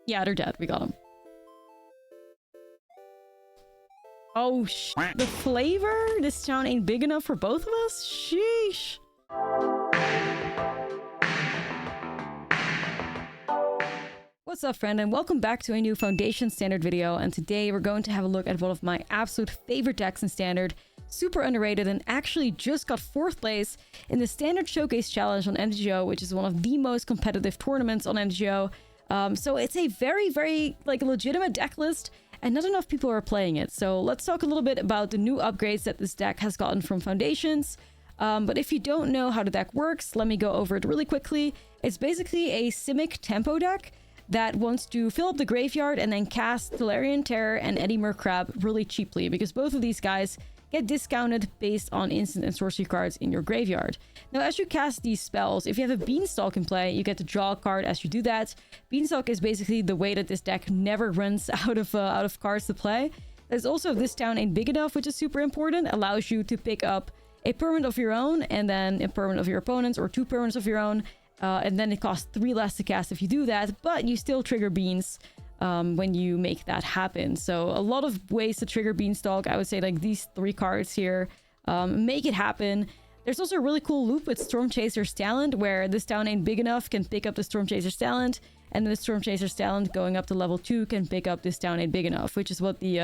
Yeah, they're dead. We got them. Oh, the flavor? This town ain't big enough for both of us? Sheesh. What's up, friend, and welcome back to a new Foundation Standard video. And today we're going to have a look at one of my absolute favorite decks in Standard. Super underrated, and actually just got 4th place in the Standard Showcase Challenge on MTGO, which is one of the most competitive tournaments on MTGO. So it's a very, like, legitimate deck list, and not enough people are playing it. So let's talk a little bit about the new upgrades that this deck has gotten from Foundations. But if you don't know how the deck works, let me go over it really quickly. It's basically a Simic tempo deck that wants to fill up the graveyard and then cast Simic Terror and Eddy Mercrab really cheaply, because both of these guys get discounted based on instant and sorcery cards in your graveyard. Now, as you cast these spells, if you have a Beanstalk in play, you get to draw a card as you do that. Beanstalk is basically the way that this deck never runs out of cards to play. There's also This Town Ain't Big Enough, which is super important. Allows you to pick up a permanent of your own and then a permanent of your opponent's, or 2 permanents of your own. And then it costs 3 less to cast if you do that, but you still trigger Beans when you make that happen. So a lot of ways to trigger Beanstalk. I would say like these 3 cards here make it happen. There's also a really cool loop with Stormchaser's Talent, where This Town Ain't Big Enough can pick up the Stormchaser's Talent, and then the Stormchaser's Talent going up to level 2 can pick up This Town Ain't Big Enough, which is what the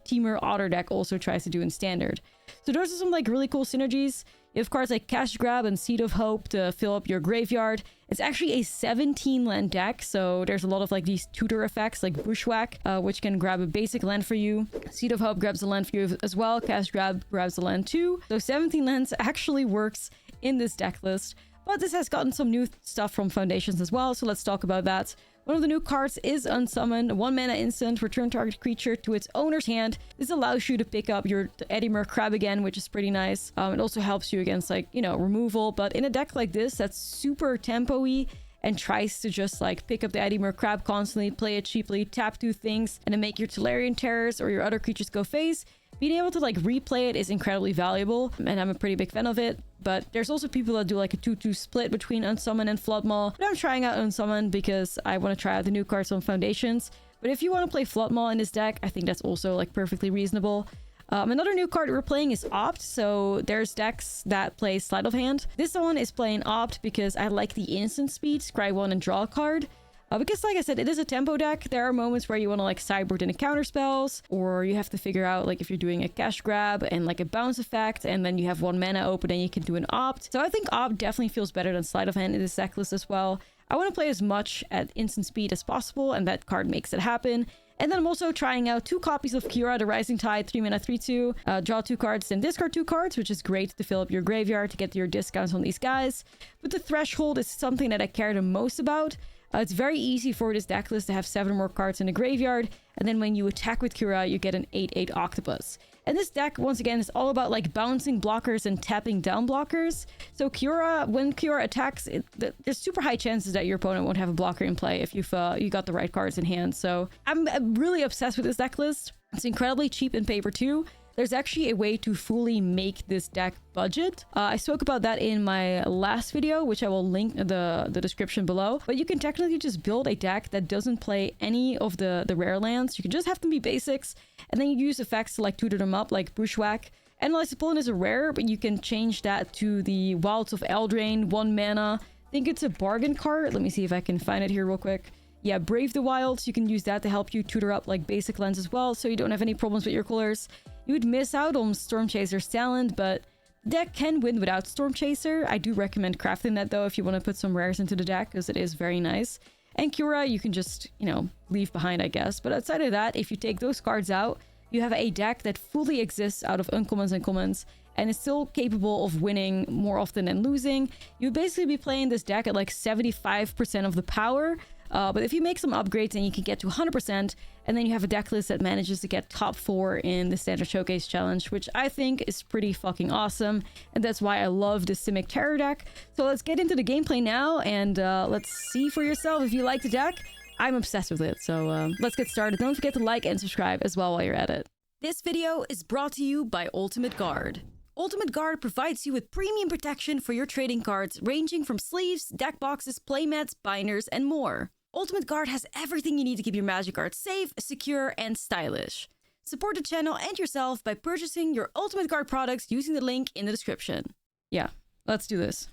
Teamer Otter deck also tries to do in Standard. So those are some like really cool synergies. You have cards like Cash Grab and Seed of Hope to fill up your graveyard. It's actually a 17 land deck, so there's a lot of like these tutor effects like Bushwhack, which can grab a basic land for you. Seed of Hope grabs a land for you as well. Cash Grab grabs a land too. So 17 lands actually works in this deck list. But this has gotten some new stuff from Foundations as well, so let's talk about that. One of the new cards is Unsummon, 1 mana instant, return target creature to its owner's hand. This allows you to pick up your Eddy Mercrab again, which is pretty nice. It also helps you against, like, you know, removal. But in a deck like this that's super tempo-y and tries to just like pick up the Eddy Mercrab constantly, play it cheaply, tap 2 things, and then make your Simic Terrors or your other creatures go phase, being able to like replay it is incredibly valuable, and I'm a pretty big fan of it. But there's also people that do like a 2-2 split between Unsummon and Flood Maul. But I'm trying out Unsummon because I want to try out the new cards on Foundations. But if you want to play Flood Maul in this deck, I think that's also like perfectly reasonable. Another new card we're playing is Opt. So there's decks that play Sleight of Hand. This one is playing Opt because I like the instant speed, scry 1 and draw a card. Because like I said, it is a tempo deck. There are moments where you want to like sideboard into counter spells, or you have to figure out like if you're doing a Cash Grab and like a bounce effect, and then you have 1 mana open and you can do an Opt. So I think Opt definitely feels better than Sleight of Hand in this deck list as well. I want to play as much at instant speed as possible, and that card makes it happen. And then I'm also trying out 2 copies of Kira, the Rising Tide, 3 mana 3/2. Draw 2 cards, then discard 2 cards, which is great to fill up your graveyard to get your discounts on these guys. But the threshold is something that I care the most about. It's very easy for this deck list to have 7 more cards in the graveyard, and then when you attack with Kira, you get an 8/8 Octopus. And this deck, once again, is all about like bouncing blockers and tapping down blockers. So Kira, when Kira attacks, there's super high chances that your opponent won't have a blocker in play if you've you got the right cards in hand. So I'm really obsessed with this deck list. It's incredibly cheap in paper too. There's actually a way to fully make this deck budget. I spoke about that in my last video, which I will link in the description below. But you can technically just build a deck that doesn't play any of the rare lands. You can just have them be basics, and then you use effects to like tutor them up, like Bushwhack. Analyze the opponent is a rare, but you can change that to the Wilds of Eldraine, 1 mana. I think it's a bargain card. Let me see if I can find it here real quick. Yeah, Brave the Wilds. You can use that to help you tutor up like basic lands as well, so you don't have any problems with your colors. You would miss out on Stormchaser's Talent, but the deck can win without Stormchaser. I do recommend crafting that though if you want to put some rares into the deck, because it is very nice. And Kira, you can just, you know, leave behind, I guess. But outside of that, if you take those cards out, you have a deck that fully exists out of uncommons and commons, and is still capable of winning more often than losing. You would basically be playing this deck at like 75% of the power. But if you make some upgrades and you can get to 100%, and then you have a deck list that manages to get top 4 in the Standard Showcase Challenge, which I think is pretty fucking awesome. And that's why I love the Simic Terror deck. So let's get into the gameplay now, and let's see for yourself if you like the deck. I'm obsessed with it, so let's get started. Don't forget to like and subscribe as well while you're at it. This video is brought to you by Ultimate Guard. Ultimate Guard provides you with premium protection for your trading cards, ranging from sleeves, deck boxes, playmats, binders, and more. Ultimate Guard has everything you need to keep your Magic cards safe, secure, and stylish. Support the channel and yourself by purchasing your Ultimate Guard products using the link in the description. Yeah, let's do this.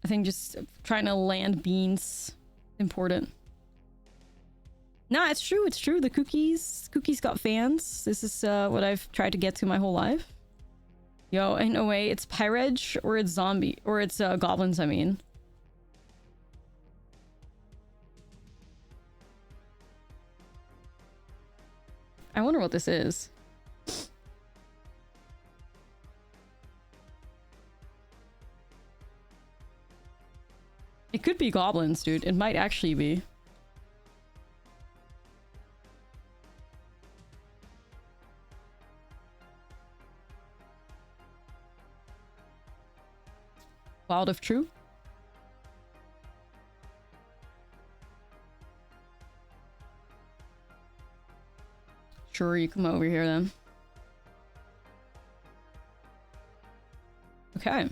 I think just trying to land beans important. Nah, it's true. It's true. The cookies got fans. This is what I've tried to get to my whole life. Yo, ain't no way. It's Pyreg or it's zombie or it's goblins. I mean, I wonder what this is. It could be goblins, dude. It might actually be. Wild if true. Sure, you come over here then. Okay.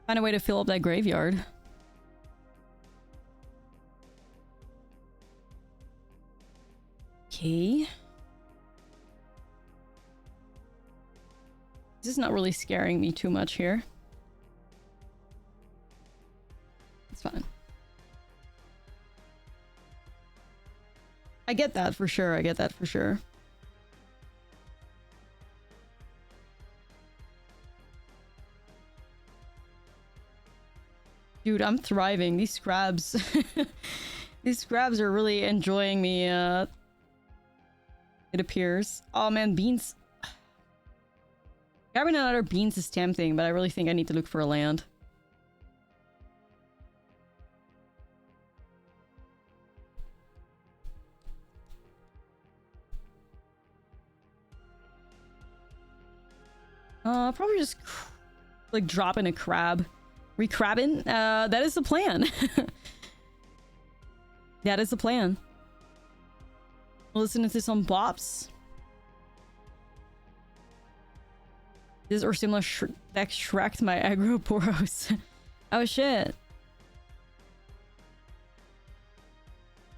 Find a way to fill up that graveyard. Okay. This is not really scaring me too much here. It's fine. I get that for sure. I get that for sure. Dude, I'm thriving. These scrabs... These scrabs are really enjoying me, it appears. Oh man, beans... Grabbing another beans is tempting, but I really think I need to look for a land. Probably just like dropping a crab. Recrabbing? That is the plan. That is the plan. Listening to some bops. This or similar deck shreked my aggro poros. Oh shit.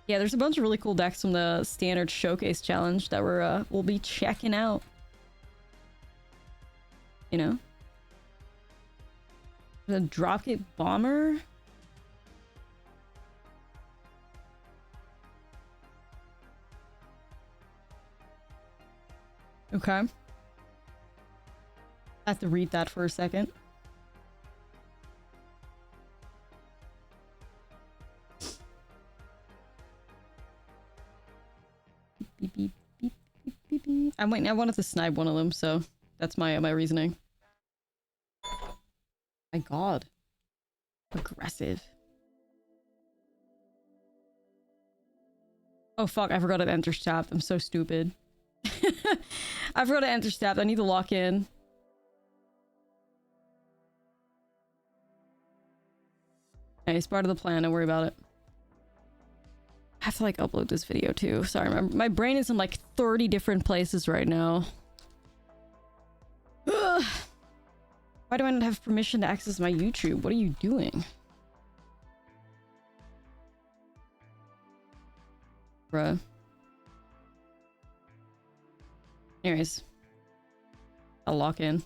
Yeah, there's a bunch of really cool decks from the standard showcase challenge that we'll be checking out. You know? The Dropkick Bomber? Okay. I have to read that for a second. Beep, beep, beep, beep, beep, beep. I wanted to snipe one of them, so that's my reasoning. My god. Aggressive. Oh fuck, I forgot it enters tapped. I'm so stupid. I forgot to enter tapped. I need to lock in. Hey, it's part of the plan. Don't worry about it. I have to like upload this video too. Sorry, my brain is in like 30 different places right now. Ugh. Why do I not have permission to access my YouTube? What are you doing? Bruh. Anyways. I'll lock in.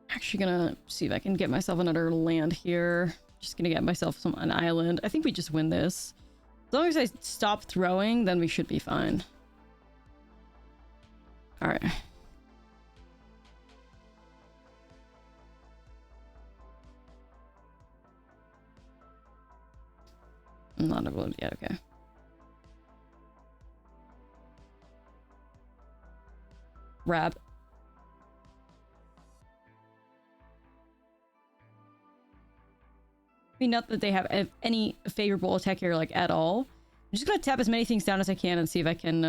Actually gonna see if I can get myself another land here. Just gonna get myself an island. I think we just win this. As long as I stop throwing, then we should be fine. Alright. I'm not uploaded yet, okay. Rab. I mean, not that they have any favorable attack here, like, at all. I'm just gonna tap as many things down as I can and see if I can,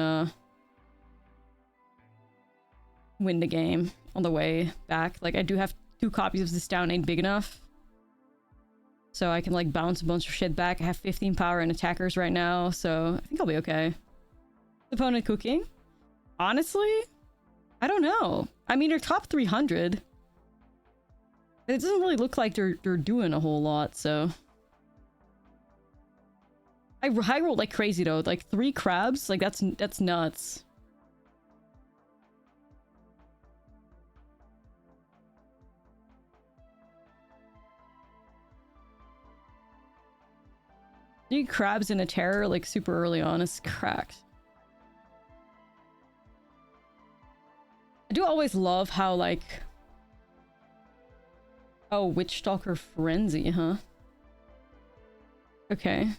win the game on the way back. Like, I do have 2 copies of this down, ain't big enough. So I can like bounce a bunch of shit back. I have 15 power and attackers right now, so I think I'll be okay. Opponent cooking? Honestly, I don't know. I mean, they're top 300. But it doesn't really look like they're doing a whole lot, so... I high rolled like crazy though. Like 3 crabs, like that's nuts. Three crabs in a terror like super early on is cracked. I do always love how like... Oh, Witchstalker Frenzy, huh? Okay.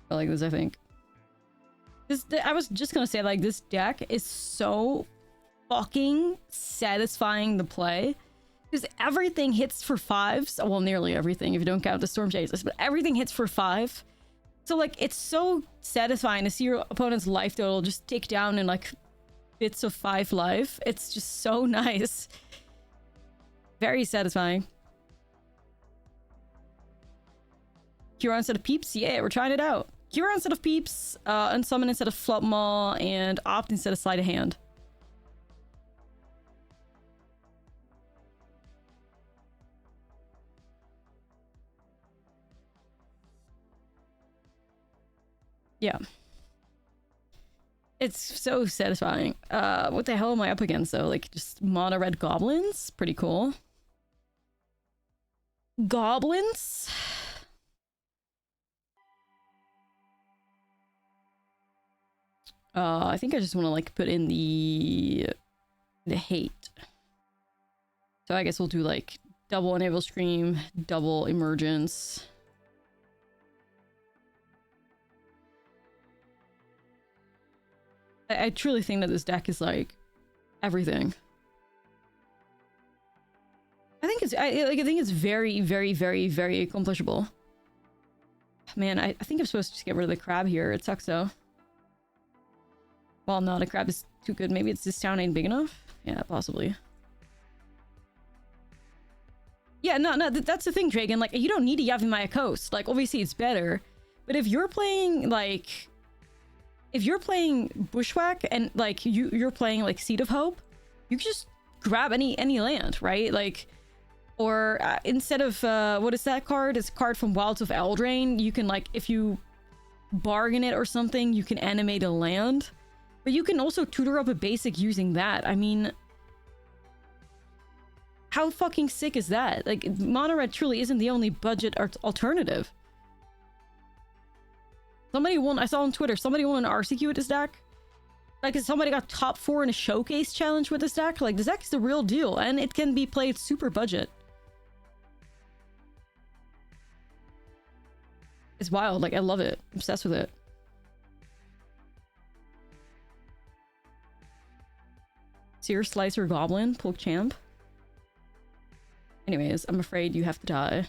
I like this, I think. I was just gonna say, like, this deck is so fucking satisfying to play. Because everything hits for 5s. Well, nearly everything, if you don't count the Storm Chasers. But everything hits for 5. So, like, it's so satisfying to see your opponent's life total just tick down in, like, bits of 5 life. It's just so nice. Very satisfying. Cure instead of Peeps? Yeah, we're trying it out. Cure instead of Peeps, Unsummon instead of Flopmaw, and Opt instead of Sleight of Hand. Yeah. It's so satisfying. What the hell am I up against, though? Like, just mono red goblins? Pretty cool. Goblins? I think I just want to, like, put in the hate. So I guess we'll do, like, double Enable Scream, double Emergence. I truly think that this deck is, like, everything. I think it's very, very, very, very accomplishable. Man, I think I'm supposed to just get rid of the crab here. It sucks, though. Well, no, the crab is too good. Maybe it's this town ain't big enough? Yeah, possibly. Yeah, no, that's the thing, Dragon. Like, you don't need a Yavimaya Coast. Like, obviously it's better. But if you're playing, like... If you're playing Bushwhack and, like, you're playing, like, Seed of Hope, you can just grab any land, right? Like... Or instead of, what is that card? It's a card from Wilds of Eldraine. You can, like, if you bargain it or something, you can animate a land. But you can also tutor up a basic using that. I mean... How fucking sick is that? Like, Mono Red truly isn't the only budget alternative. Somebody won, I saw on Twitter, somebody won an RCQ with this deck. Like, somebody got top 4 in a showcase challenge with this deck. Like, this deck is the real deal, and it can be played super budget. It's wild, like, I love it. I'm obsessed with it. Sear Slicer Goblin, Polk Champ. Anyways, I'm afraid you have to die.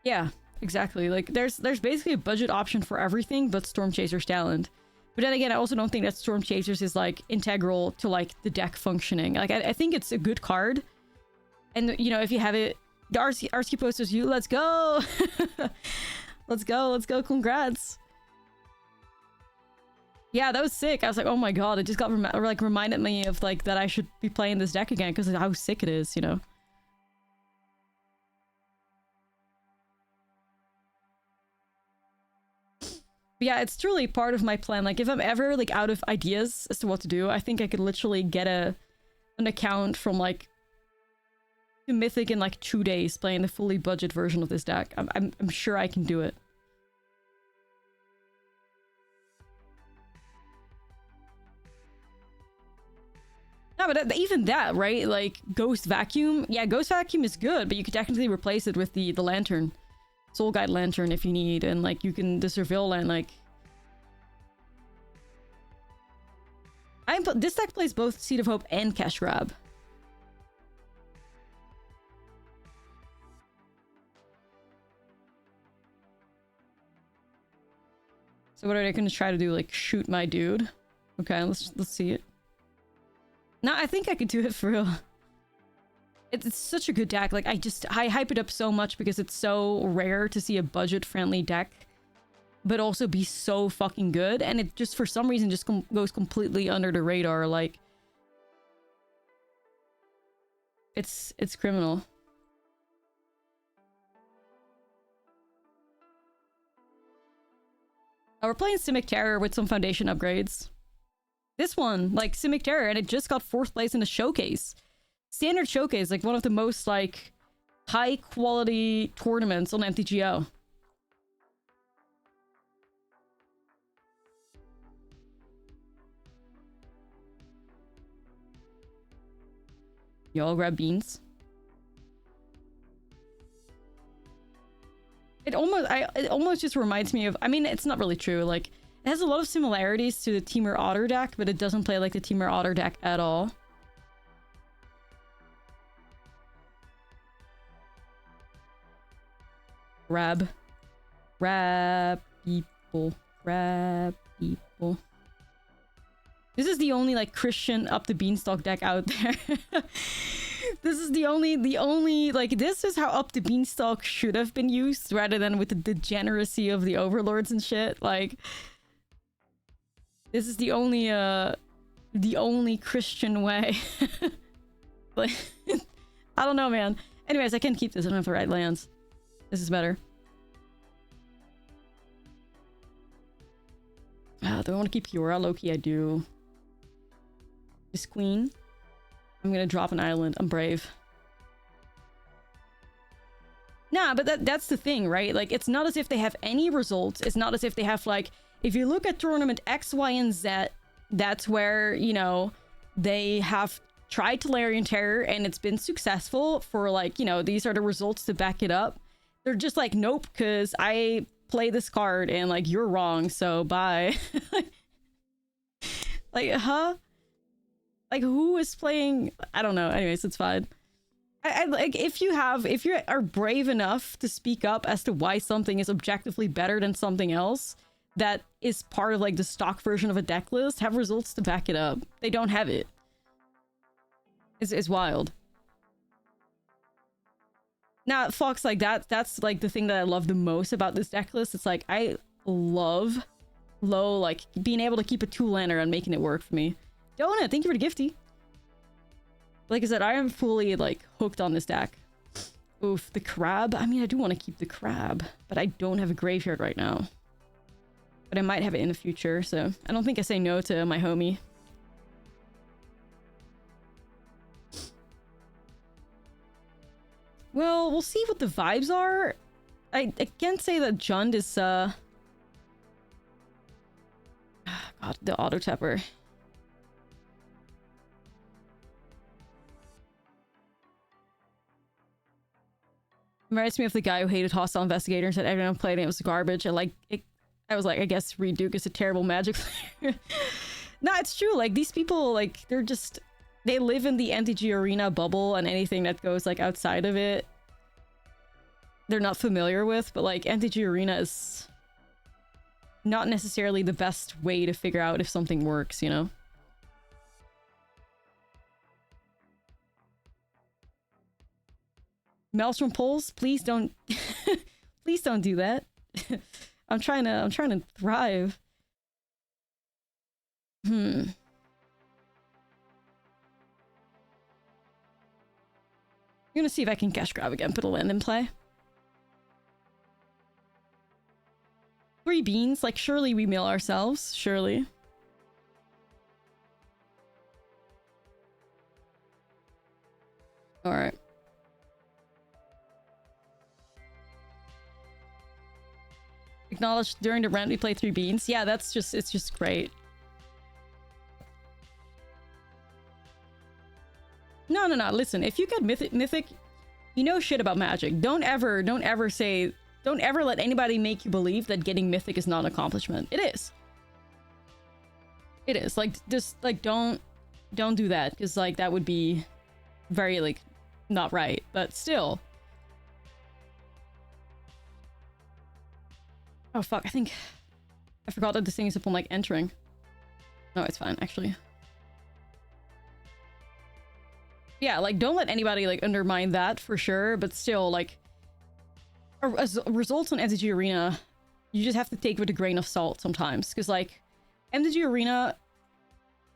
Yeah, exactly. Like, there's basically a budget option for everything but Storm Chaser's Talent. But then again, I also don't think that Storm Chasers is, like, integral to, like, the deck functioning. Like, I think it's a good card. And, you know, if you have it... The RC posters you, let's go! Let's go, congrats! Yeah, that was sick. I was like, oh my god, it just got reminded me of, like, that I should be playing this deck again because of how sick it is, you know? But yeah, it's truly part of my plan. Like, if I'm ever, like, out of ideas as to what to do, I think I could literally get an account from, like, Mythic in, like, 2 days playing the fully budget version of this deck. I'm sure I can do it. No, but even that, right? Like, Ghost Vacuum. Yeah, Ghost Vacuum is good, but you could technically replace it with the Lantern. Soul Guide Lantern if you need, and, like, you can... The Surveil and, like... This deck plays both Seed of Hope and Cash Grab. So what are they going to try to do? Like, shoot my dude? Okay, let's see it. No, I think I could do it for real. It's such a good deck. Like, I hype it up so much because it's so rare to see a budget-friendly deck, but also be so fucking good. And it just, for some reason, just goes completely under the radar. Like, it's criminal. Oh, we're playing Simic Terror with some foundation upgrades. This one, like, Simic Terror, and it just got 4th place in the showcase. Standard showcase, like, one of the most, like, high-quality tournaments on MTGO. Y'all grab beans. It almost just reminds me of... I mean, it's not really true. Like, it has a lot of similarities to the Temur Otter deck, but it doesn't play like the Temur Otter deck at all. Grab people. Grab people. This is the only, like, Christian up the beanstalk deck out there. This is the only, like, this is how up the beanstalk should have been used, rather than with the degeneracy of the overlords and shit. Like, this is the only Christian way. Like, I don't know, man. Anyways, I can keep this. I don't have the right lands. This is better. Do I want to keep Kiora? Loki, I do. This queen. I'm gonna drop an island. I'm brave. Nah, but that's the thing, right? Like, it's not as if they have any results. It's not as if they have, like... If you look at tournament X, Y, and Z, that's where, you know, they have tried Tolarian Terror and it's been successful for, like, you know, these are the results to back it up. They're just like, nope, because I play this card and, like, you're wrong, so bye. Like, huh? Like, who is playing? I don't know. Anyways, it's fine. I like, if you are brave enough to speak up as to why something is objectively better than something else that is part of, like, the stock version of a deck list, have results to back it up. They don't have it. It's wild. Now, Fox, like, that's like the thing that I love the most about this deck list. It's like, I love like, being able to keep a 2-lander and making it work for me. Donut, thank you for the gifty. Like I said, I am fully, like, hooked on this deck. Oof, the crab. I mean, I do want to keep the crab, but I don't have a graveyard right now. But I might have it in the future, so I don't think I say no to my homie. Well, we'll see what the vibes are. I can't say that Jund is, God, the auto tapper. Reminds me of the guy who hated Hostile Investigator and said everyone played it, it was garbage. And, like, I was like, I guess Reed Duke is a terrible Magic player. No, it's true. Like, these people, like, they're just... They live in the MTG Arena bubble, and anything that goes, like, outside of it, they're not familiar with. But, like, MTG Arena is not necessarily the best way to figure out if something works, you know? Maelstrom Pulse, please don't... Please don't do that. I'm trying to thrive. I'm gonna see if I can cash grab again, put a land in play. 3 beans, like, surely we mill ourselves, surely. Alright. Acknowledged during the rent we play 3 beans. Yeah, that's just, it's just great. no. Listen, if you get mythic, you know shit about Magic. Don't ever let anybody make you believe that getting mythic is not an accomplishment. It is. It is. Like, just like don't do that, because like that would be very like not right. But still. Oh fuck! I think I forgot that this thing is upon like entering. No, it's fine actually. Yeah, like don't let anybody like undermine that for sure. But still, like as results on MTG Arena, you just have to take with a grain of salt sometimes, because like MTG Arena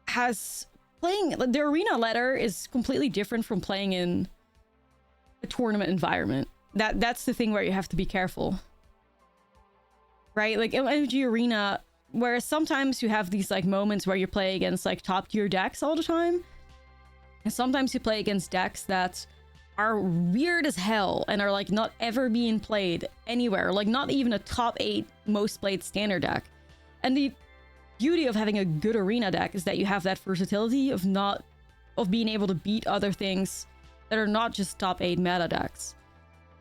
has the arena ladder is completely different from playing in a tournament environment. That's the thing where you have to be careful, right? Like in MTG Arena, whereas sometimes you have these like moments where you play against like top tier decks all the time, and sometimes you play against decks that are weird as hell and are like not ever being played anywhere, like not even a top 8 most played standard deck. And the beauty of having a good arena deck is that you have that versatility of being able to beat other things that are not just top 8 meta decks.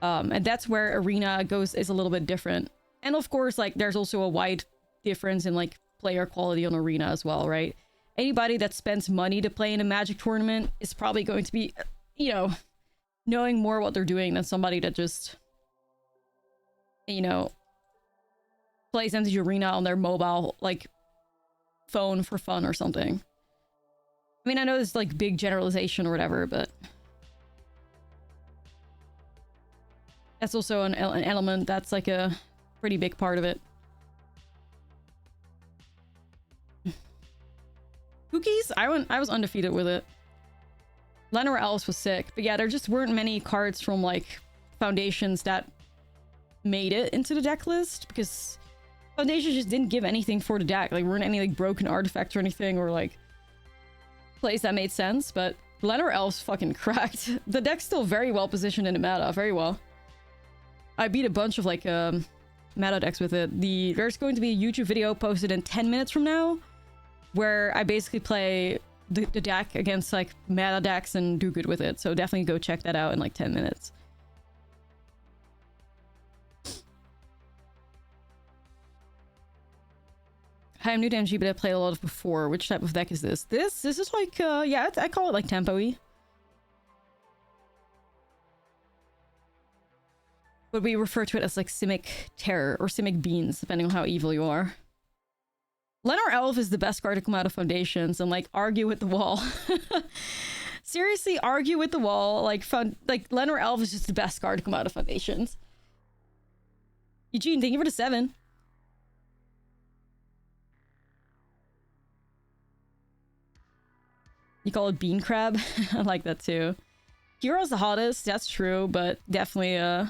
And that's where arena is a little bit different. And of course, like there's also a wide difference in like player quality on arena as well, right? Anybody that spends money to play in a Magic tournament is probably going to be, you know, knowing more what they're doing than somebody that just, you know, plays MTG Arena on their mobile, like, phone for fun or something. I mean, I know it's like big generalization or whatever, but that's also an element that's like a pretty big part of it. Cookies? I was undefeated with it. Llanowar Elves was sick, but yeah, there just weren't many cards from like Foundations that made it into the deck list, because Foundations just didn't give anything for the deck. Like, weren't any like broken artifacts or anything, or like plays that made sense. But Llanowar Elves fucking cracked. The deck's still very well positioned in the meta, very well. I beat a bunch of like meta decks with it. There's going to be a YouTube video posted in 10 minutes from now, where I basically play the deck against like meta decks and do good with it. So definitely go check that out in like 10 minutes. Hi, I'm new to MG, but I played a lot of before. Which type of deck is this? This is like, yeah, I call it like tempo-y. But we refer to it as like Simic Terror or Simic Beans, depending on how evil you are. Llanowar Elf is the best card to come out of Foundations, and like argue with the wall. Seriously, argue with the wall. Like Llanowar Elf is just the best card to come out of Foundations. Eugene, thank you for the 7. You call it Bean Crab? I like that too. Hero's the hottest, that's true, but definitely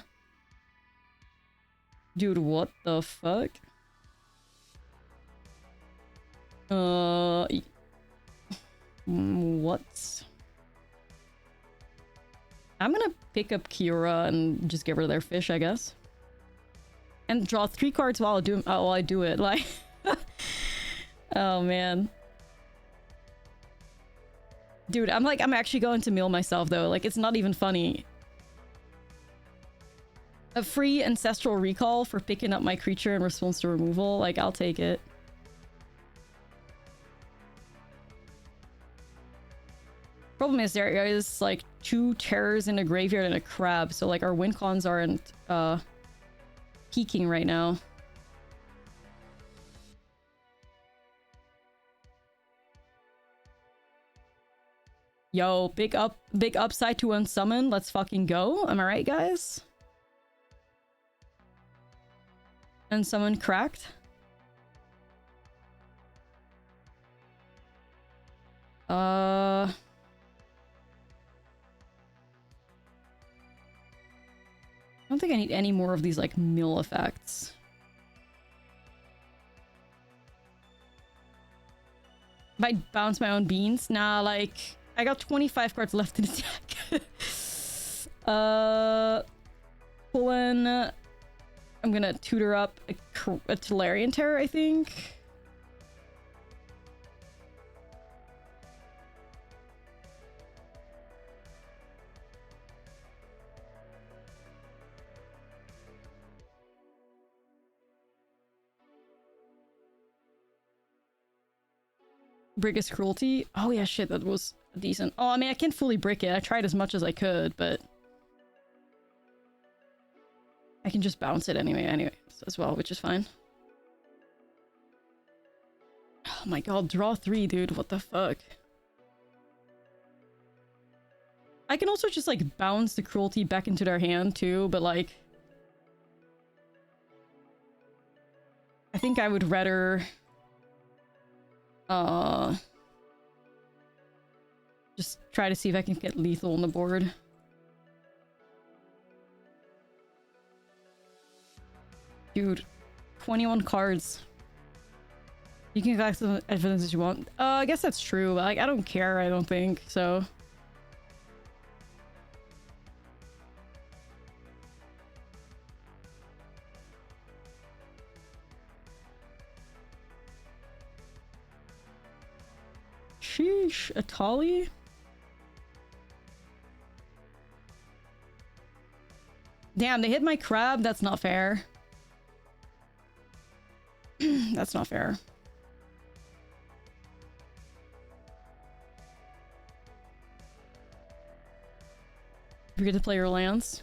dude, what the fuck? What? I'm gonna pick up Kiora and just get rid of their fish, I guess. And draw 3 cards while I do it, like... Oh, man. Dude, I'm actually going to mill myself, though. Like, it's not even funny. A free Ancestral Recall for picking up my creature in response to removal? Like, I'll take it. Problem is, there is, like, 2 terrors in a graveyard and a crab, so, like, our win cons aren't, peaking right now. Yo, big upside to unsummon. Let's fucking go. Am I right, guys? Unsummon cracked. I don't think I need any more of these, like, mill effects. Might bounce my own beans? Nah, like... I got 25 cards left in the deck. Pulling... I'm gonna tutor up a Tolarian Terror, I think. Brick cruelty. Oh yeah, shit, that was decent. Oh, I mean, I can't fully brick it. I tried as much as I could, but I can just bounce it anyway as well, which is fine. Oh my god, draw 3, dude. What the fuck? I can also just, like, bounce the cruelty back into their hand, too, but, like... I think I would rather... just try to see if I can get lethal on the board. Dude, 21 cards. You can collect as much evidence as you want. I guess that's true, but like, I don't care, I don't think, so... Sheesh, Atali? Damn, they hit my crab? That's not fair. That's not fair. Forget to play your lands.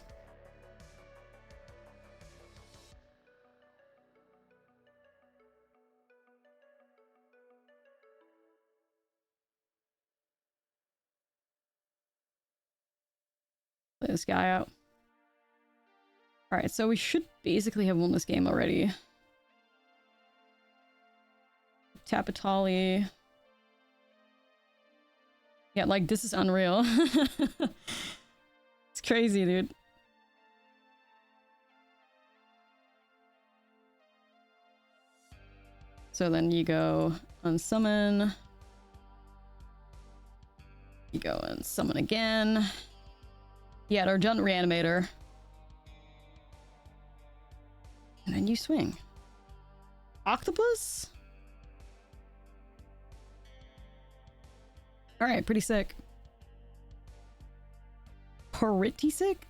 Play this guy out. Alright, so we should basically have won this game already. Tapatali. Yeah, like, this is unreal. It's crazy, dude. So then you go unsummon. You go and summon again. Yeah, our Junt Reanimator. And then you swing. Octopus? Alright, pretty sick. Pretty sick?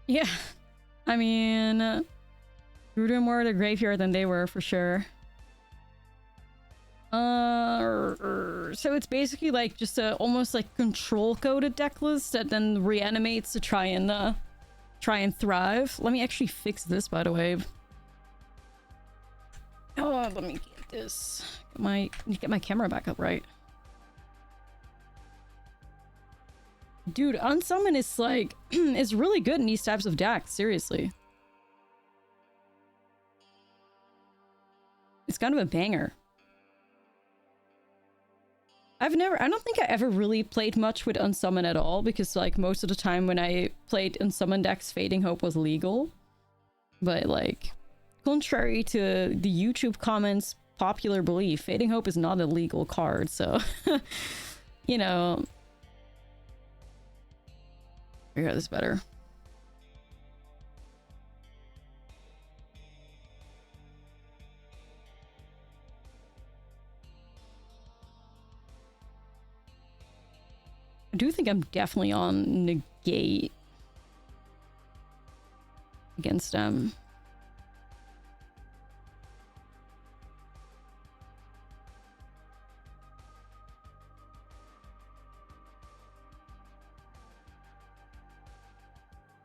Yeah. I mean... we were more the graveyard than they were, for sure. So it's basically like just a almost like control-coded deck list that then reanimates to try and thrive. Let me actually fix this, by the way. Oh, let me get this. Get my camera back up right. Dude, Unsummon is like is really good in these types of decks, seriously. It's kind of a banger. I don't think I ever really played much with Unsummon at all, because like most of the time when I played Unsummon decks, Fading Hope was legal. But like, contrary to the YouTube comments popular belief, Fading Hope is not a legal card, so you know. I got this better. I do think I'm definitely on negate against them.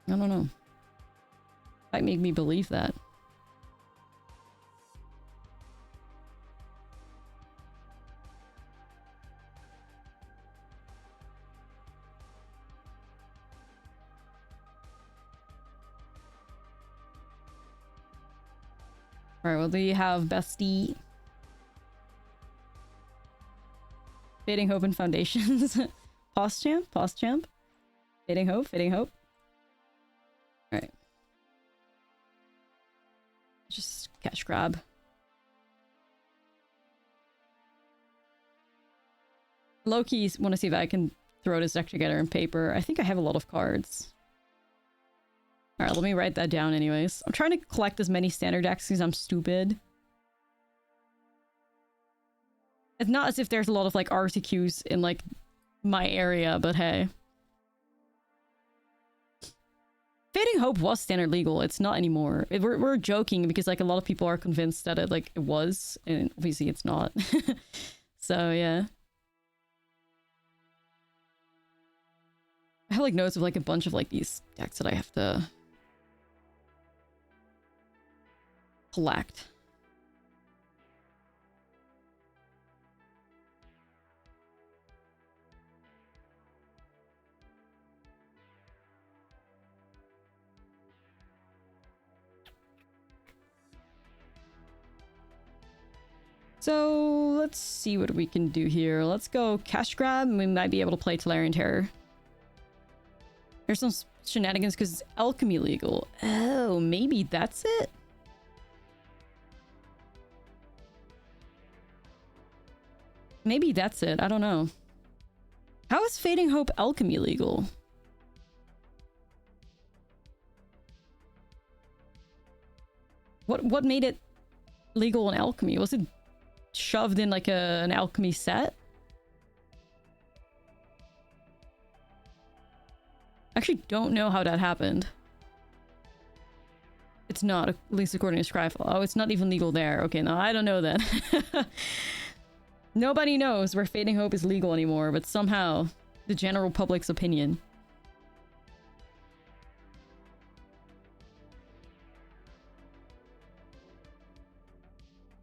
I don't know. Might make me believe that. Alright, well, do you have Bestie? Fading Hope and Foundations. Pause champ? Pause champ? Fading Hope? Fading Hope? Alright. Just cash grab. Low-key want to see if I can throw this deck together in paper. I think I have a lot of cards. Alright, let me write that down anyways. I'm trying to collect as many standard decks because I'm stupid. It's not as if there's a lot of like RTQs in like my area, but hey. Fading Hope was standard legal. It's not anymore. We're joking because like a lot of people are convinced that it was, and obviously it's not. So yeah. I have like notes of like a bunch of like these decks that I have to collect. So let's see what we can do here. Let's go cash grab and we might be able to play Tolarian Terror. There's some shenanigans because it's alchemy legal. Oh, maybe that's it? Maybe that's it. I don't know. How is Fading Hope alchemy legal? What made it legal in alchemy? Was it shoved in like an alchemy set? I actually don't know how that happened. It's not, at least according to Scryfall. Oh, it's not even legal there. Okay, no, I don't know then. Nobody knows where Fading Hope is legal anymore, but somehow the general public's opinion.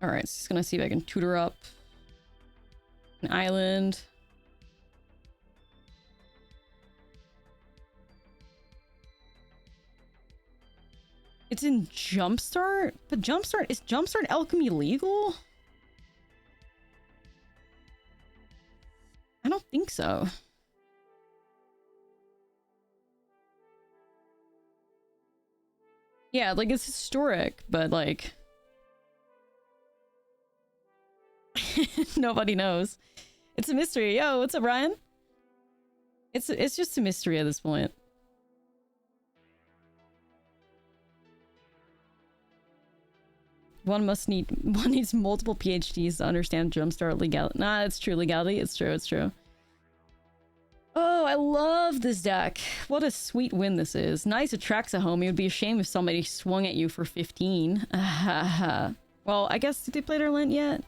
Alright, so just gonna see if I can tutor up an island. It's in Jumpstart? But Jumpstart, is Jumpstart alchemy legal? I don't think so. Yeah, like it's historic, but like nobody knows. It's a mystery. Yo, what's up, Ryan? It's just a mystery at this point. One needs multiple PhDs to understand Jumpstart legality. Nah, it's true legality. It's true. Oh, I love this deck. What a sweet win this is. Nice attracts a home. It would be a shame if somebody swung at you for 15. Well, I guess, did they play their lint yet?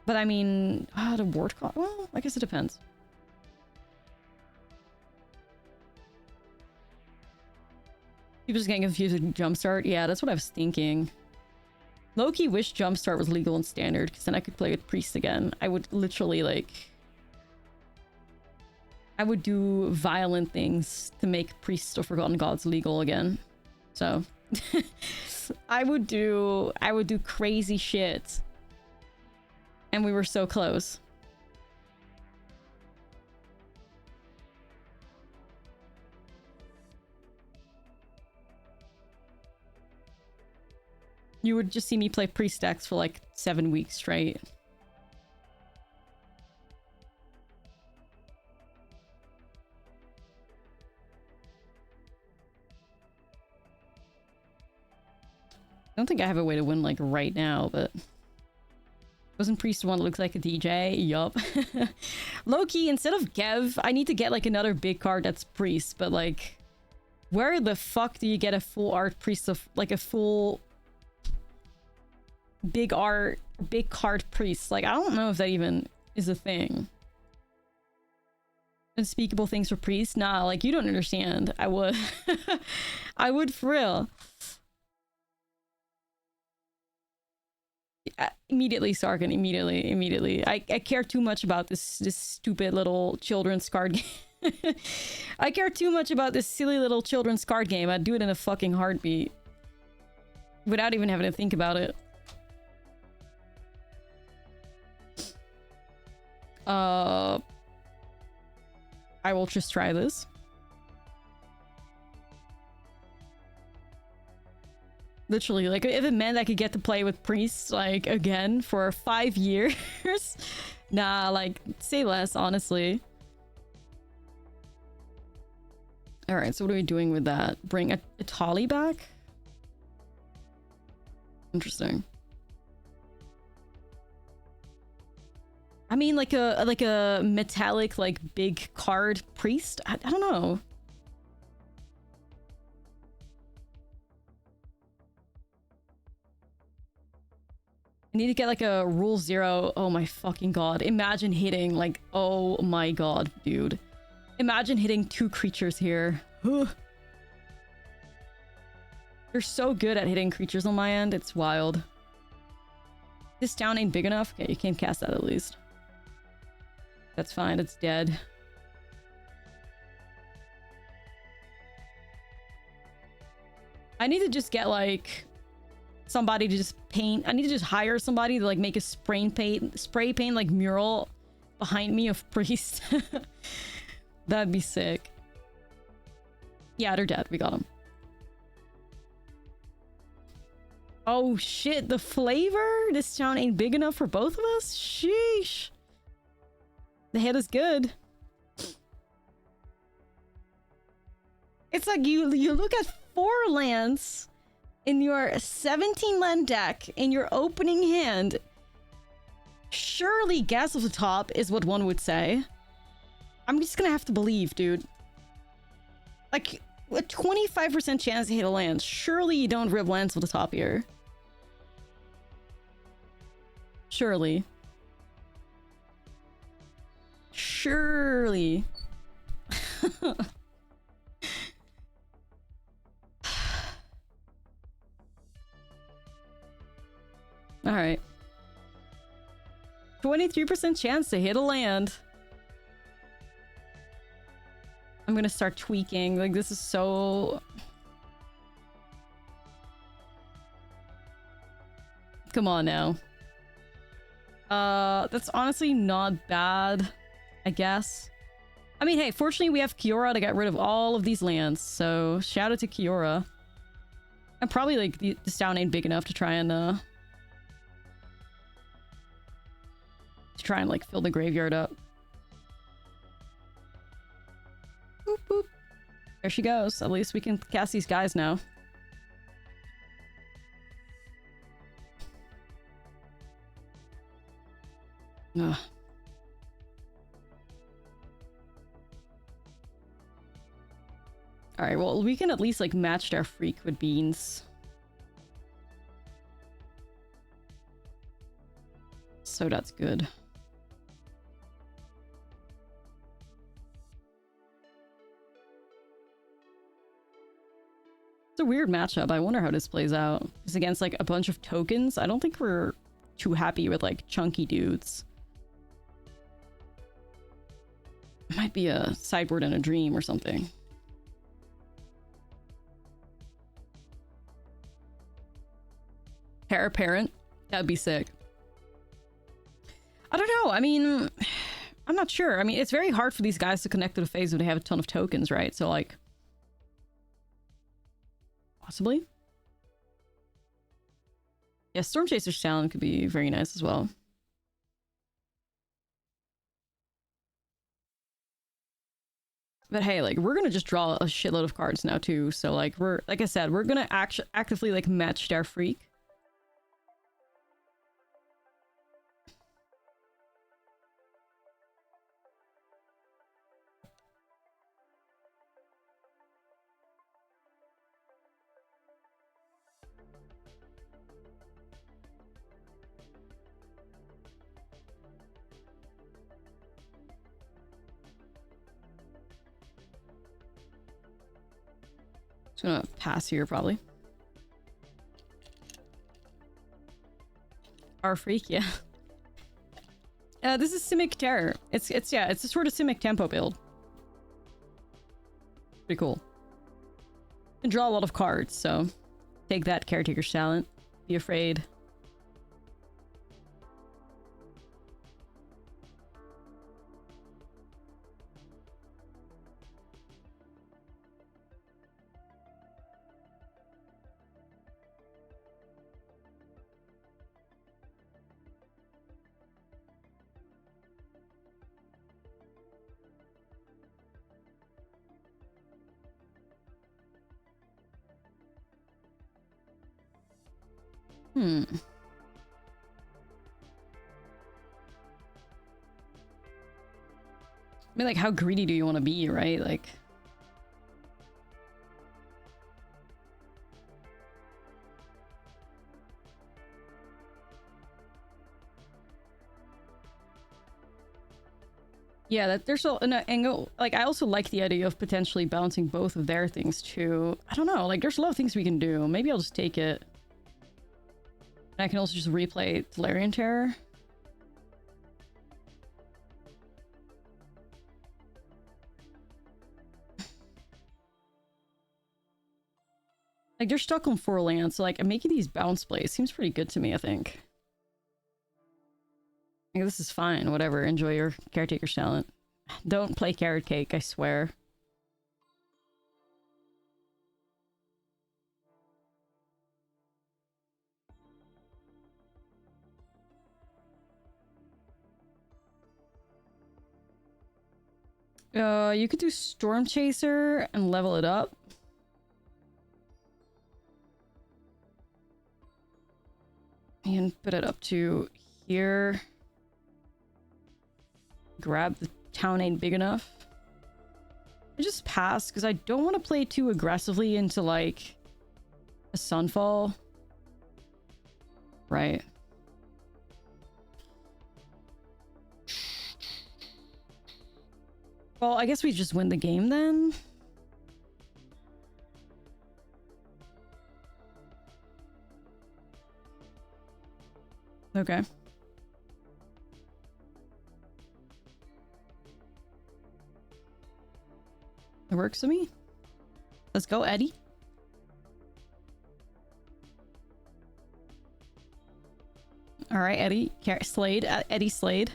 But I mean, the ward cost. Well, I guess it depends. People just getting confused with Jumpstart. Yeah, that's what I was thinking. Low-key wish Jumpstart was legal and standard, because then I could play with Priest again. I would literally, like... I would do violent things to make Priest of Forgotten Gods legal again. So... I would do crazy shit. And we were so close. You would just see me play Priest decks for like 7 weeks straight. I don't think I have a way to win like right now, but... Wasn't Priest one that looks like a DJ? Yup. Low-key, instead of Gev, I need to get like another big card that's Priest, but like... Where the fuck do you get a full art Priest of... Like a full... big card Priest? Like, I don't know if that even is a thing. Unspeakable things for Priest? Nah, like, you don't understand. I would. I would for real. Immediately, Sarkin. Immediately. I care too much about this stupid little children's card game. I care too much about this silly little children's card game. I'd do it in a fucking heartbeat. Without even having to think about it. I will just try this. Literally, like, if it meant I could get to play with Priests, like, again for 5 years. Nah, like, say less, honestly. Alright, so what are we doing with that? Bring a Tali back? Interesting. I mean, like a metallic, like, big card Priest? I don't know. I need to get like a rule 0. Oh my fucking god. Imagine hitting like, oh my god, dude. Imagine hitting 2 creatures here. They're so good at hitting creatures on my end. It's wild. This town ain't big enough. Okay, you can't cast that at least. That's fine. It's dead. I need to just get like somebody to just paint. I need to just hire somebody to like make a spray paint like mural behind me of priest. That'd be sick. Yeah, they're dead. We got them. Oh shit, the flavor? This town ain't big enough for both of us? Sheesh. The head is good. It's like you look at 4 lands in your 17 land deck in your opening hand. Surely Gas of the Top is what one would say. I'm just gonna have to believe, dude. Like, a 25% chance to hit a land. Surely you don't rip lands with the top here. Surely. Surely. Alright. 23% chance to hit a land. I'm gonna start tweaking. Like, this is so... Come on now. That's honestly not bad, I guess. I mean, hey, fortunately we have Kiora to get rid of all of these lands, so shout out to Kiora. And probably, like, this town ain't big enough to try and, like, fill the graveyard up. Boop, boop. There she goes. At least we can cast these guys now. Ugh. Alright, well, we can at least, like, match our freak with beans. So that's good. It's a weird matchup. I wonder how this plays out. It's against, like, a bunch of tokens. I don't think we're too happy with, like, chunky dudes. It might be a sideboard and a dream or something. Pair parent? That'd be sick. I don't know. I mean, I'm not sure. I mean, it's very hard for these guys to connect to the phase when they have a ton of tokens, right? So, like... Possibly? Yeah, Storm Chaser's Talon could be very nice as well. But hey, like, we're gonna just draw a shitload of cards now too, so like, we're, like I said, we're gonna actively, like, match our freak. Just gonna pass here, probably. Our freak, yeah. This is Simic Terror. It's yeah, it's a sort of Simic tempo build. Pretty cool. You can draw a lot of cards, so take that, Caretaker's Talent. Be afraid. I mean, like, how greedy do you want to be, right? Like... Yeah, that there's an angle. Like, I also like the idea of potentially balancing both of their things too. I don't know. Like, there's a lot of things we can do. Maybe I'll just take it. And I can also just replay Tolarian Terror. Like, they're stuck on 4 lands, so like, I'm making these bounce plays. Seems pretty good to me, I think. Like, this is fine, whatever. Enjoy your Caretaker's talent. Don't play Carrot Cake, I swear. You could do Storm Chaser and level it up. And put it up to here. Grab the town ain't big enough. I just pass because I don't want to play too aggressively into like a Sunfall. Right. Well, I guess we just win the game then. Okay. It works for me. Let's go, Eddie. All right, Eddie. Slade. Eddie Slade.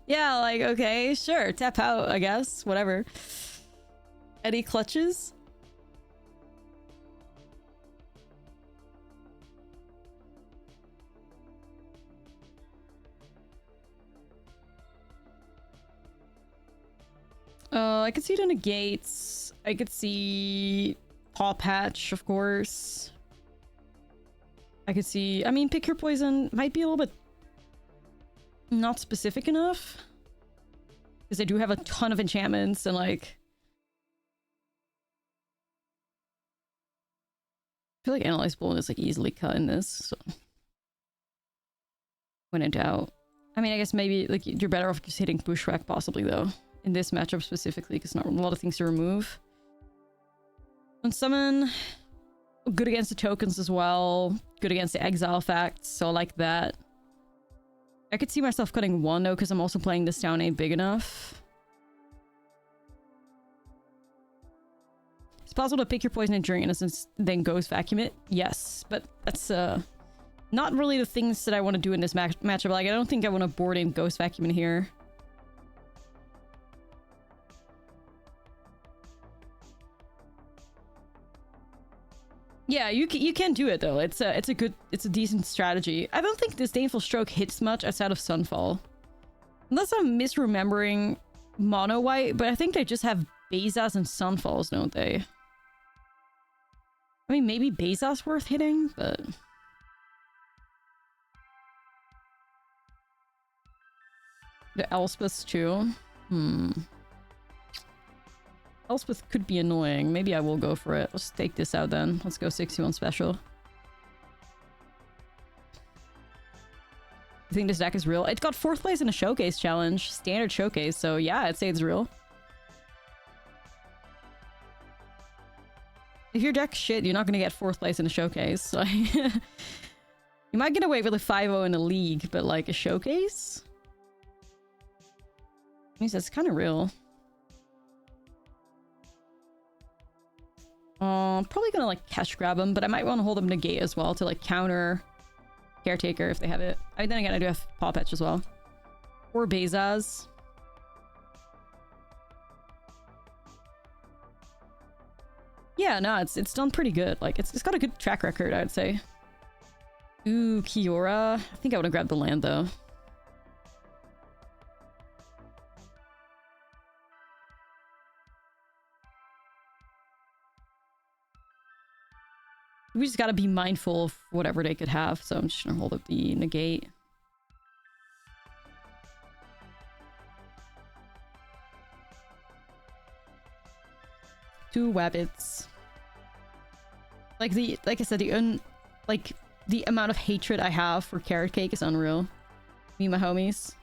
Yeah, like, okay, sure. Tap out, I guess. Whatever. Eddie clutches. I could see it in the gates. I could see Paw Patch, of course. I could see... I mean, Pick Your Poison might be a little bit not specific enough. Because I do have a ton of enchantments and, like... I feel like Analyze Blown is, like, easily cut in this, so... When in doubt. I mean, I guess maybe, like, you're better off just hitting Bushwhack, possibly, though. In this matchup specifically, because not a lot of things to remove. On summon, good against the tokens as well. Good against the exile facts, so I like that. I could see myself cutting 1 though, because I'm also playing this down ain't big enough. It's possible to Pick Your Poison during Innocence, then Ghost Vacuum it. Yes, but that's not really the things that I want to do in this matchup. Like, I don't think I want to board in Ghost Vacuum in here. Yeah, you can do it though. It's a decent strategy. I don't think Disdainful Stroke hits much outside of Sunfall. Unless I'm misremembering Mono White, but I think they just have Bezas and Sunfalls, don't they? I mean, maybe Bezas worth hitting, but... The Elspeth too? Elspeth could be annoying. Maybe I will go for it. Let's take this out then. Let's go 61 special. You think this deck is real? It got 4th place in a showcase challenge. Standard showcase, so yeah, I'd say it's real. If your deck's shit, you're not gonna get 4th place in a showcase. Like, you might get away with a 5-0 in a league, but like a showcase? Means that's kind of real. Probably gonna like cash grab them, but I might want to hold them negate as well to like counter Caretaker if they have it. I mean, then again, I do have Paw Patch as well. Or Bezas. Yeah, no, it's done pretty good. Like, it's got a good track record, I'd say. Ooh, Kiora. I think I would have grabbed the land though. We just gotta be mindful of whatever they could have, so I'm just gonna hold up the negate. Two Wabbits. Like I said, the amount of hatred I have for Carrot Cake is unreal. Me and my homies.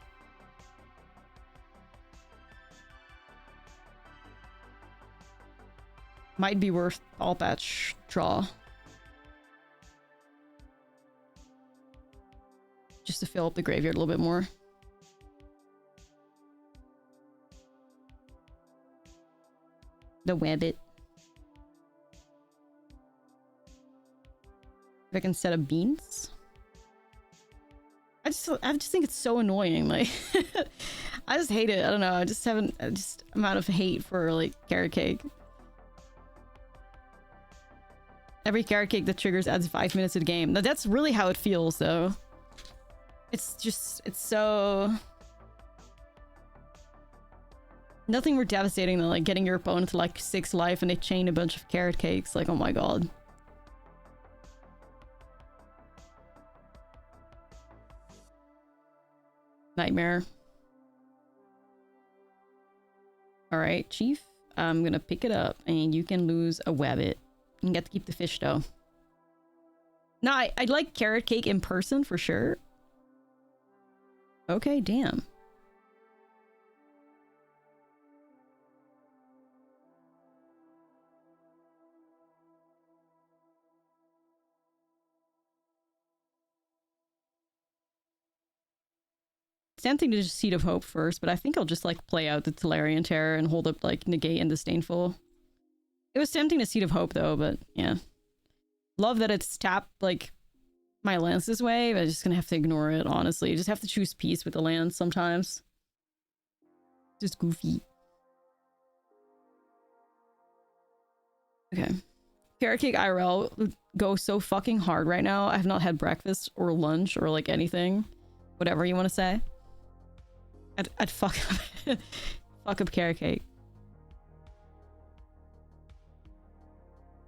Might be worth all patch draw. Just to fill up the graveyard a little bit more. The Wabbit. If I can set up beans. I just think it's so annoying. Like, I just hate it. I don't know. I just haven't. I'm out of hate for like carrot cake. Every carrot cake that triggers adds 5 minutes to the game. Now that's really how it feels, though. It's so. Nothing more devastating than like getting your opponent to like 6 life and they chain a bunch of carrot cakes. Like, oh my god. Nightmare. Alright, Chief. I'm gonna pick it up and you can lose a Wabbit. You get to keep the fish though. No, I'd like carrot cake in person for sure. Okay, damn. Tempting to just Seed of Hope first, but I think I'll just like play out the Tolarian Terror and hold up like Negate and Disdainful. It was tempting to Seed of Hope though, but yeah. Love that it's tapped like my lands this way, but I'm just gonna have to ignore it, honestly. You just have to choose peace with the lands sometimes. Just goofy. Okay. Carrot Cake IRL would go so fucking hard right now. I have not had breakfast or lunch or like anything. Whatever you want to say. I'd fuck up fuck up carrot cake.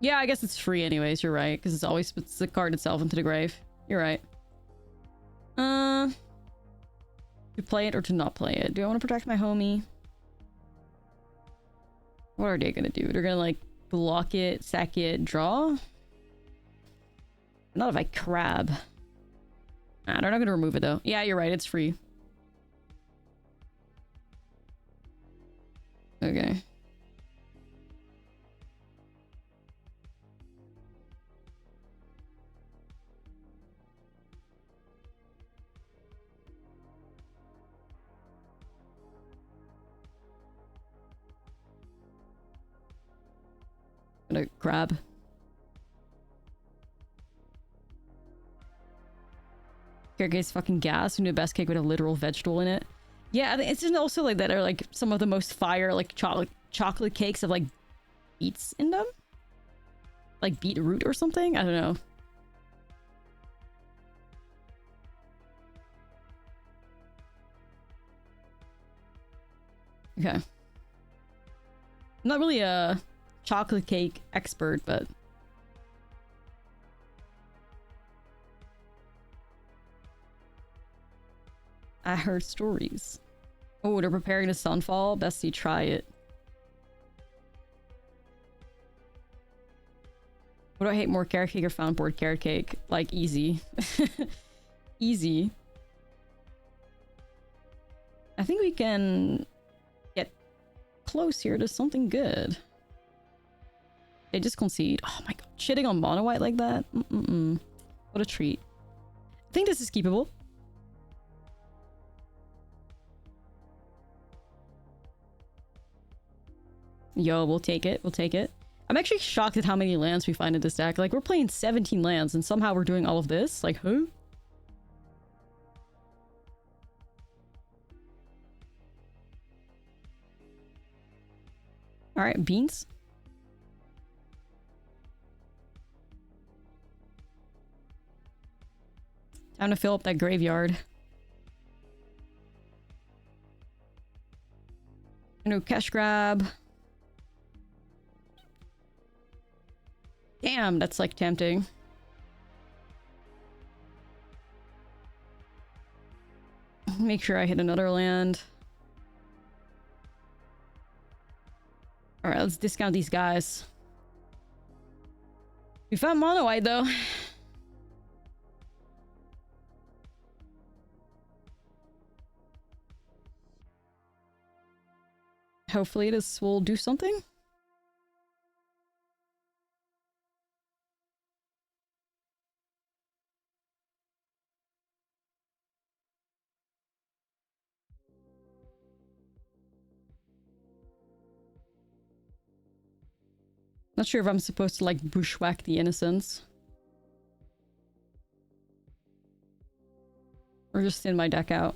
Yeah, I guess it's free anyways, you're right, because it's always puts the card itself into the grave. You're right. To play it or to not play it? Do I want to protect my homie? What are they gonna do? They're gonna like block it, sack it, draw? Not if I crab. Nah, they're not gonna remove it though. Yeah, you're right, it's free. Okay. Gonna grab. Carrot cake's fucking gas. We need a best cake with a literal vegetable in it. Yeah, I think it's just also like that are like some of the most fire like chocolate cakes have like beets in them, like beetroot or something. I don't know. Okay. I'm not really a chocolate cake expert, but I heard stories. Oh, they're preparing to sunfall. Bestie, try it. What do I hate more, carrot cake or found board carrot cake? Like, easy. Easy. I think we can get close here to something good. They just concede. Oh my god. Shitting on mono white like that? What a treat. I think this is keepable. Yo, we'll take it. We'll take it. I'm actually shocked at how many lands we find in this deck. Like, we're playing 17 lands and somehow we're doing all of this. Like, who? Alright, beans. Time to fill up that graveyard. No cash grab. Damn, that's like tempting. Make sure I hit another land. Alright, let's discount these guys. We found mono white though. hopefully this will do something. Not sure if I'm supposed to like bushwhack the innocents. Or just thin my deck out.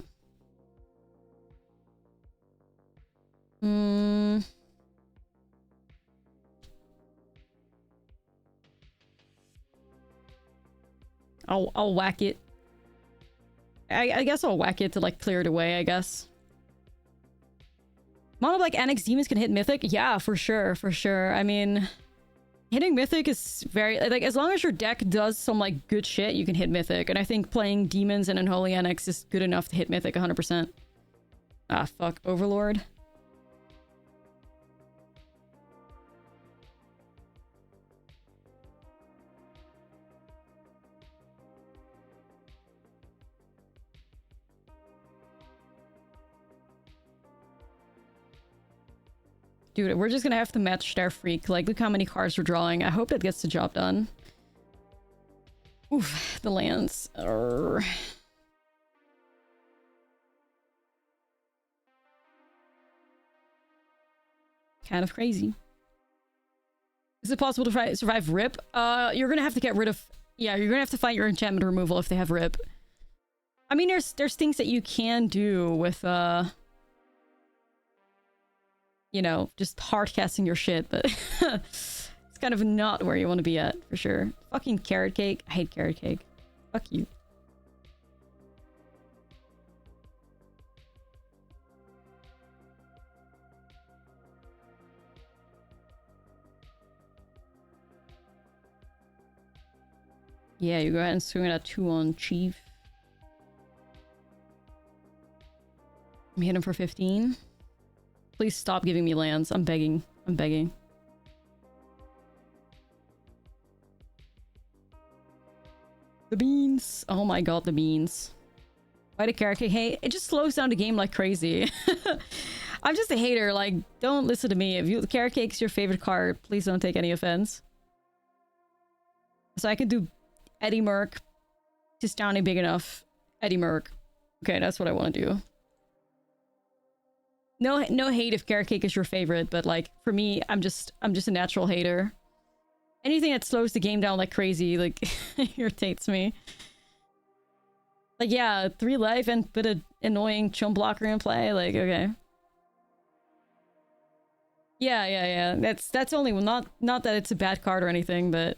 I'll whack it. I guess I'll whack it to like clear it away, I guess. Mono Black Annex Demons can hit Mythic? Yeah, for sure, for sure. I mean, hitting Mythic is very... Like, as long as your deck does some, like, good shit, you can hit Mythic. And I think playing Demons and Unholy Annex is good enough to hit Mythic 100%. Ah, fuck. Overlord. Dude, we're just gonna have to match their freak. Like, look how many cards we're drawing. I hope that gets the job done. Oof, the lands. Arrgh. Kind of crazy. Is it possible to survive Rip? You're gonna have to get rid of... Yeah, you're gonna have to fight your enchantment removal if they have Rip. I mean, there's things that you can do with, you know, just hard casting your shit, but it's kind of not where you want to be at, for sure. Fucking carrot cake. I hate carrot cake. Fuck you. Yeah, you go ahead and swing it at 2 on Chief. I'm hitting for 15. Please stop giving me lands. I'm begging. I'm begging. The beans. Oh my god, the beans. Why the carrot cake? Hey, it just slows down the game like crazy. I'm just a hater. Like, don't listen to me. If carrot cake's your favorite card, please don't take any offense. So I can do Eddie Merc. Just Downey big enough. Eddie Merc. Okay, that's what I want to do. No hate if carrot cake is your favorite, but like for me, I'm just a natural hater. Anything that slows the game down like crazy, like irritates me. Like yeah, 3 life and put an annoying chump blocker in play. Like okay. Yeah. That's only not that it's a bad card or anything, but.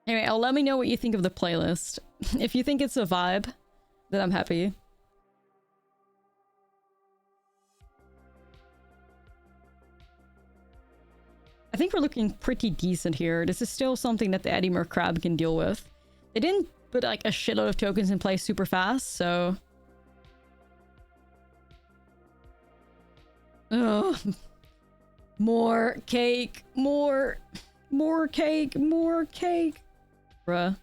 Anyway, let me know what you think of the playlist. If you think it's a vibe, then I'm happy. I think we're looking pretty decent here. This is still something that the Edimer Crab can deal with. They didn't put like a shitload of tokens in play super fast, so... Ugh. More cake, more cake, more cake. Bruh.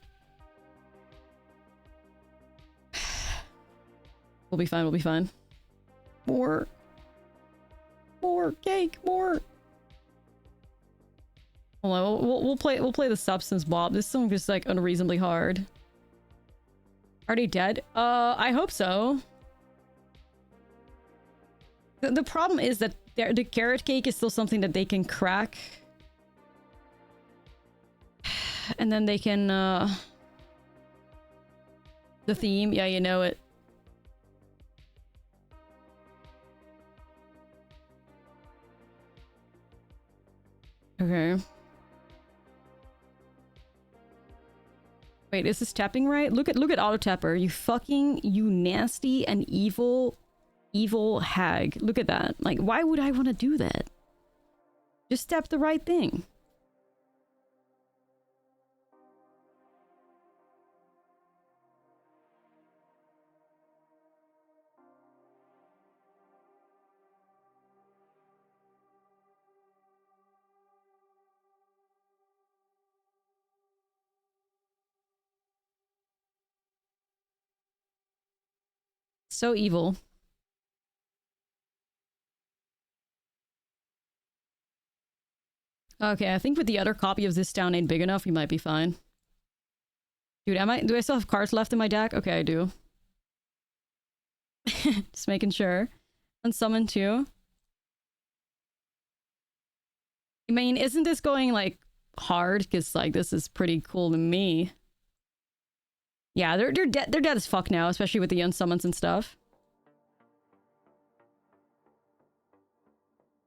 We'll be fine, we'll be fine. More cake, more. Hold on, we'll play the substance blob. This song is like unreasonably hard. Are they dead? I hope so. The problem is that the carrot cake is still something that they can crack. And then they can, the theme, yeah, you know it. Okay. Wait, is this tapping right? Look at auto tapper. You nasty and evil hag. Look at that. Like, why would I want to do that? Just tap the right thing. So evil. Okay, I think with the other copy of this down ain't big enough, we might be fine. Dude, do I still have cards left in my deck? Okay, I do. Just making sure. Unsummon too. I mean, isn't this going, like, hard? Because, like, this is pretty cool to me. Yeah, they're dead as fuck now, especially with the unsummons and stuff.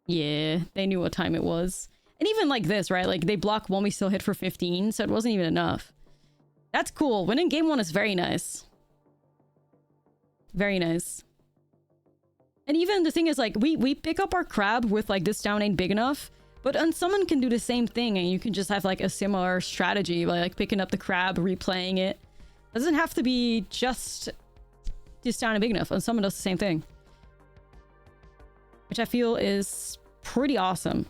Yeah, they knew what time it was. And even like this, right? Like, they block one, we still hit for 15, so it wasn't even enough. That's cool. Winning game 1 is very nice. Very nice. And even the thing is, like, we pick up our crab with, like, this down ain't big enough, but unsummon can do the same thing, and you can just have, like, a similar strategy, like picking up the crab, replaying it. It doesn't have to be just this down ain't big enough. Unsummon does the same thing. Which I feel is pretty awesome.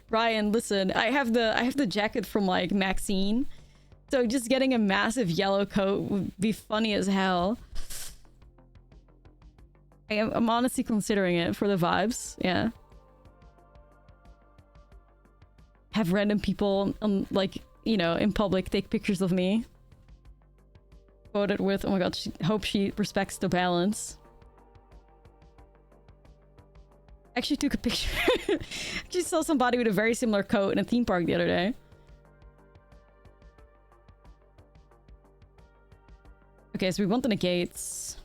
Ryan, listen, I have the jacket from, like, Maxine. So just getting a massive yellow coat would be funny as hell. I'm honestly considering it for the vibes, yeah. Have random people, like, you know, in public take pictures of me. Quoted with, oh my god, hope she respects the balance. Actually took a picture. Actually saw somebody with a very similar coat in a theme park the other day. Okay, so we want the negates.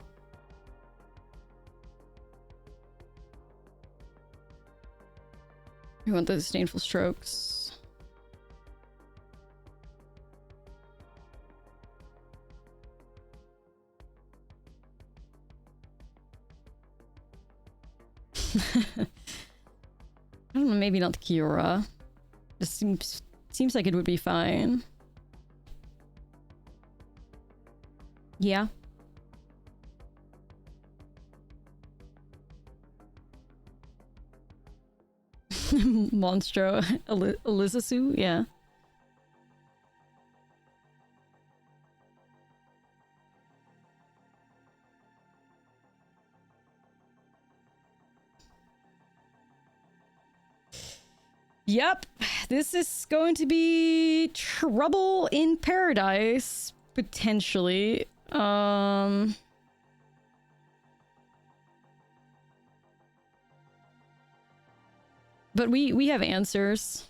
We want the disdainful strokes. I don't know, maybe not Kiora. Just seems like it would be fine. Yeah. Monstro. Elizasu? Yeah. Yep. This is going to be trouble in paradise, potentially. But we have answers.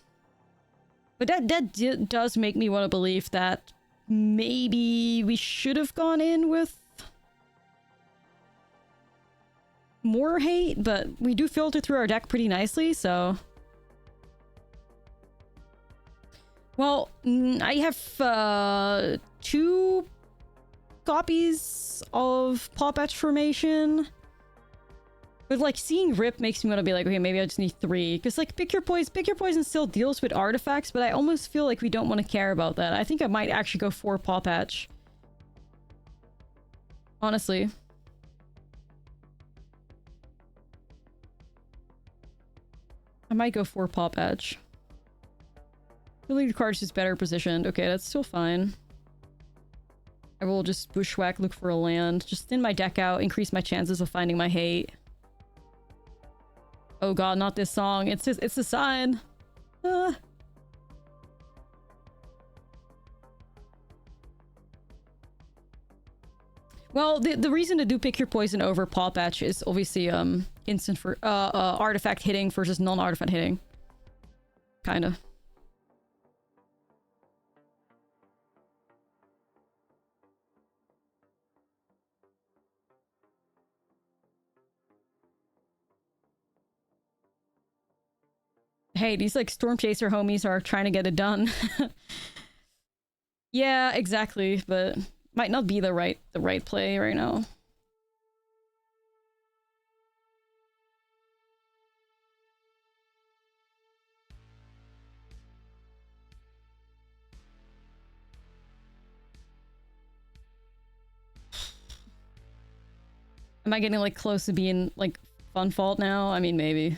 But that does make me want to believe that maybe we should have gone in with more hate, but we do filter through our deck pretty nicely, so... Well, I have 2 copies of Paw Patch Formation. But, like, seeing Rip makes me want to be like, okay, maybe I just need 3. Because, like, Pick Your Poison still deals with artifacts, but I almost feel like we don't want to care about that. I think I might actually go for Paw Patch. Honestly. I might go for Paw Patch. The lead card's just better positioned. Okay, that's still fine. I will just bushwhack, look for a land. Just thin my deck out, increase my chances of finding my hate. Oh god, not this song. It's a sign. Well, the reason to do Pick Your Poison over Paw Patch is obviously instant for artifact hitting versus non-artifact hitting. Kinda. Hey, these, like, Storm Chaser homies are trying to get it done. Yeah, exactly, but might not be the right play right now. Am I getting, like, close to being, like, fun fault now? I mean, maybe.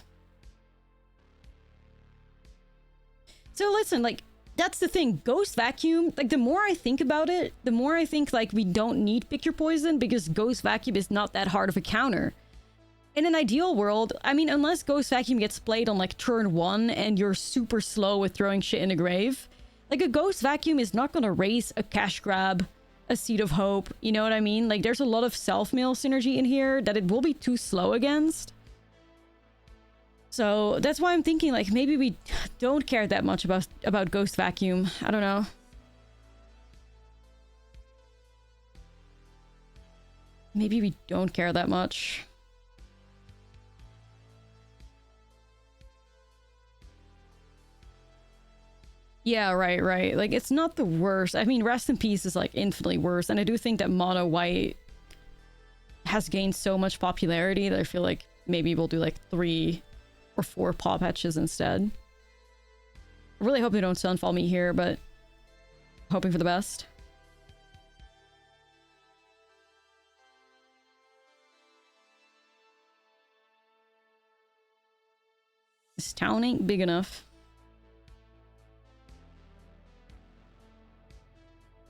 So listen, like, that's the thing. Ghost Vacuum, like, the more I think about it, the more I think, like, we don't need Pick Your Poison because Ghost Vacuum is not that hard of a counter. In an ideal world, I mean, unless Ghost Vacuum gets played on, like, turn 1 and you're super slow with throwing shit in the grave, like, a Ghost Vacuum is not gonna raise a Cash Grab, a Seed of Hope, you know what I mean? Like, there's a lot of self-mill synergy in here that it will be too slow against. So that's why I'm thinking, like, maybe we don't care that much about Ghost Vacuum. I don't know. Maybe we don't care that much. Yeah, right. Like, it's not the worst. I mean, Rest in Peace is, like, infinitely worse. And I do think that Mono White has gained so much popularity that I feel like maybe we'll do, like, 3 or 4 Paw Patches instead. I really hope they don't Sunfall me here, but hoping for the best. This town ain't big enough.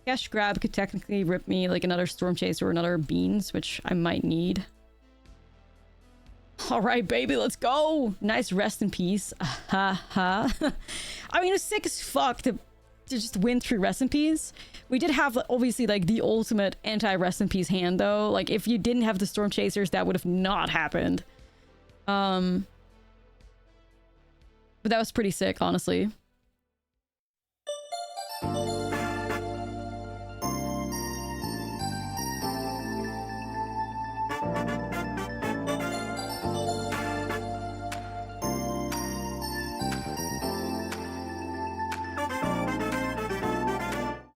Cash Grab could technically rip me like another Storm Chaser or another Beans, which I might need. Alright, baby, let's go! Nice Rest in Peace. Ha ha. I mean, it's sick as fuck to just win through Rest in Peace. We did have, obviously, like, the ultimate anti-Rest in Peace hand, though. Like, if you didn't have the Storm Chasers, that would have not happened. But that was pretty sick, honestly.